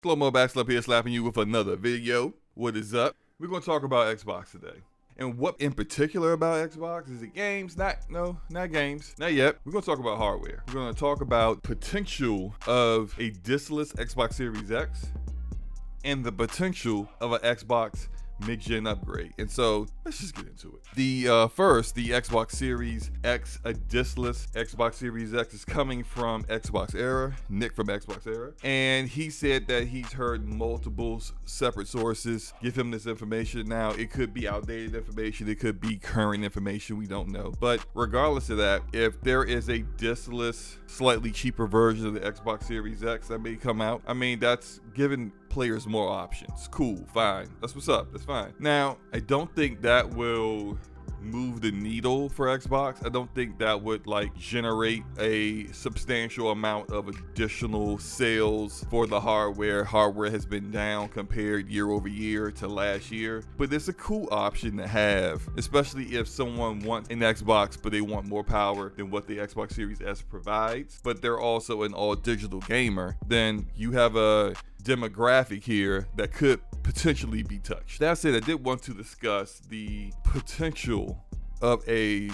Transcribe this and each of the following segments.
SloMoBackSlap here, slapping you with another video. What is up? We're going to talk about Xbox today. And what in particular about Xbox? Is it games? Not games. Not yet. We're going to talk about hardware. We're going to talk about potential of a diskless Xbox Series X and the potential of an Xbox mid-gen upgrade. And so let's just get into it. The Xbox Series X, a diskless Xbox Series X, is coming from Xbox Era, Nick from Xbox Era, and he said that he's heard multiple separate sources give him this information. Now, it could be outdated information, it could be current information, we don't know. But regardless of that, if there is a diskless, slightly cheaper version of the Xbox Series X that may come out, I mean, that's giving players more options. Cool, fine. That's what's up. That's fine. Now, I don't think that will move the needle for Xbox. I don't think that would generate a substantial amount of additional sales for the hardware. Hardware has been down compared year over year to last year, but it's a cool option to have, especially if someone wants an Xbox but they want more power than what the Xbox Series S provides, but they're also an all digital gamer. Then you have a demographic here that could potentially be touched. That said, I did want to discuss the potential of a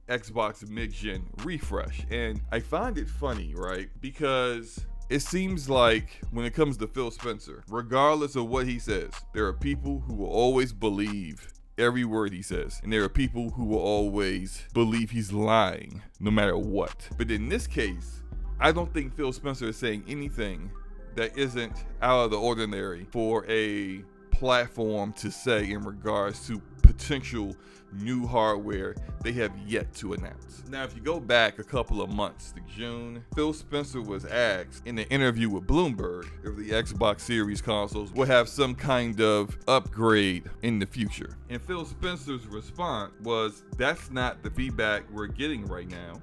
Xbox mid-gen refresh, and I find it funny, right? Because it seems like when it comes to Phil Spencer, regardless of what he says, there are people who will always believe every word he says, and there are people who will always believe he's lying no matter what. But in this case, I don't think Phil Spencer is saying anything that isn't out of the ordinary for a platform to say in regards to potential new hardware they have yet to announce. Now, if you go back a couple of months to June, Phil Spencer was asked in an interview with Bloomberg if the Xbox Series consoles will have some kind of upgrade in the future. And Phil Spencer's response was, "That's not the feedback we're getting right now.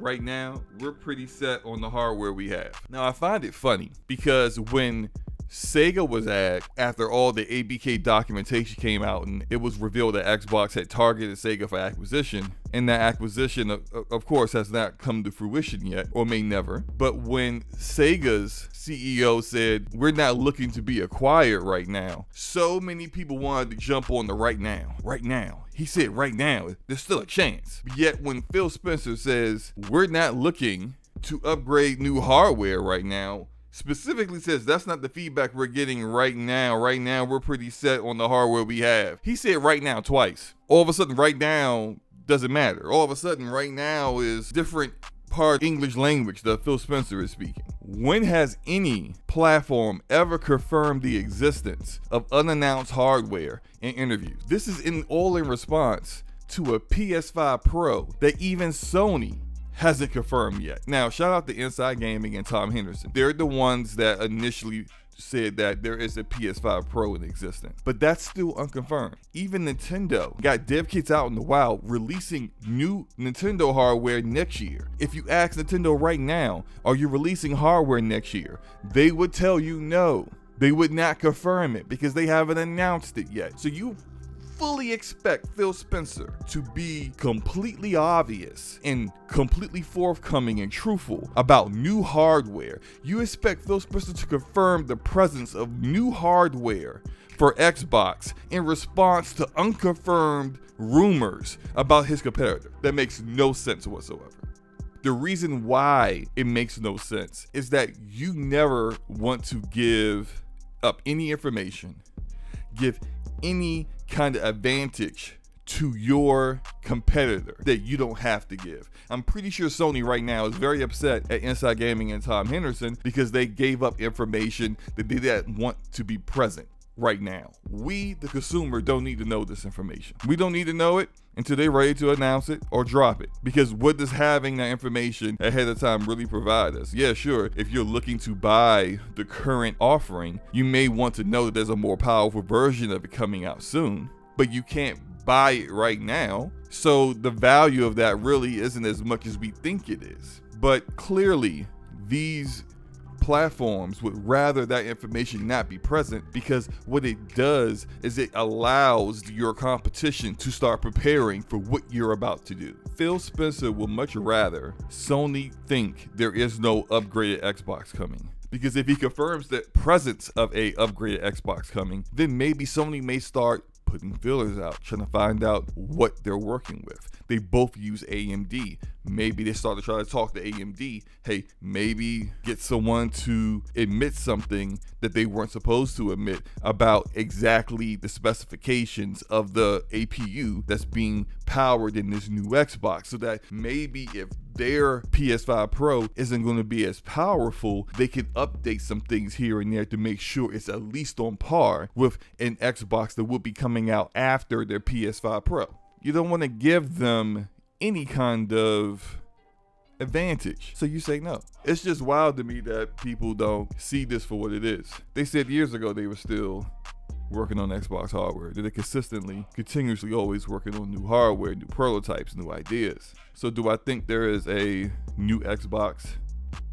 Right now, we're pretty set on the hardware we have." Now, I find it funny because when Sega was asked after all the ABK documentation came out and it was revealed that Xbox had targeted Sega for acquisition, and that acquisition, of course, has not come to fruition yet, or may never. But when Sega's CEO said, "We're not looking to be acquired right now," so many people wanted to jump on the right now. He said right now, there's still a chance. Yet when Phil Spencer says, "We're not looking to upgrade new hardware right now," specifically says that's not the feedback we're getting right now. Right now, we're pretty set on the hardware we have. He said right now twice. All of a sudden, right now doesn't matter. All of a sudden, right now is different part English language that Phil Spencer is speaking. When has any platform ever confirmed the existence of unannounced hardware in interviews? This is all in response to a PS5 Pro that even Sony hasn't confirmed yet. Now, shout out to Inside Gaming and Tom Henderson. They're the ones that initially said that there is a PS5 Pro in existence, but that's still unconfirmed. Even Nintendo got dev kits out in the wild releasing new Nintendo hardware next year. If you ask Nintendo right now, are you releasing hardware next year? They would tell you no. They would not confirm it because they haven't announced it yet. So you fully expect Phil Spencer to be completely obvious and completely forthcoming and truthful about new hardware. You expect Phil Spencer to confirm the presence of new hardware for Xbox in response to unconfirmed rumors about his competitor. That makes no sense whatsoever. The reason why it makes no sense is that you never want to give up any information, give any kind of advantage to your competitor that you don't have to give. I'm pretty sure Sony right now is very upset at Inside Gaming and Tom Henderson because they gave up information that they didn't want to be present right now. We, the consumer, don't need to know this information. We don't need to know it until they're ready to announce it or drop it. Because what does having that information ahead of time really provide us? Yeah, sure, if you're looking to buy the current offering, you may want to know that there's a more powerful version of it coming out soon, but you can't buy it right now. So the value of that really isn't as much as we think it is. But clearly, these platforms would rather that information not be present, because what it does is it allows your competition to start preparing for what you're about to do. Phil Spencer would much rather Sony think there is no upgraded Xbox coming Because if he confirms the presence of a upgraded Xbox coming, then maybe Sony may start putting fillers out, trying to find out what they're working with. They both use AMD. Maybe they start to try to talk to AMD. Hey, maybe get someone to admit something that they weren't supposed to admit about exactly the specifications of the APU that's being powered in this new Xbox, so that maybe if their PS5 Pro isn't going to be as powerful, they can update some things here and there to make sure it's at least on par with an Xbox that will be coming out after their PS5 Pro. You don't want to give them any kind of advantage, so you say no. It's just wild to me that people don't see this for what it is. They said years ago they were still working on Xbox hardware, that they're continuously always working on new hardware, new prototypes, new ideas. So do I think there is a new Xbox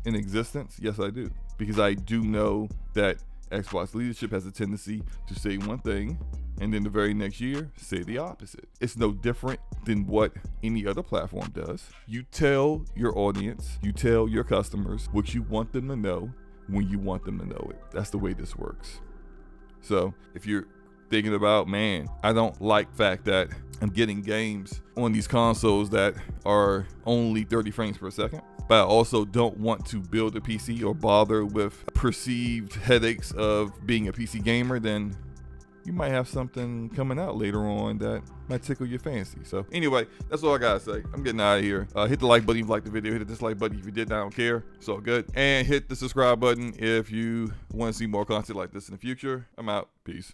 in existence? Yes, I do. Because I do know that Xbox leadership has a tendency to say one thing and then the very next year say the opposite. It's no different than what any other platform does. You tell your audience, you tell your customers what you want them to know when you want them to know it. That's the way this works. So if you're thinking about, man, I don't like the fact that I'm getting games on these consoles that are only 30 frames per second, but I also don't want to build a PC or bother with perceived headaches of being a PC gamer, then you might have something coming out later on that might tickle your fancy. So anyway, that's all I gotta say. I'm getting out of here. Hit the like button if you liked the video. Hit the dislike button if you did. I don't care. It's all good. And hit the subscribe button if you want to see more content like this in the future. I'm out. Peace.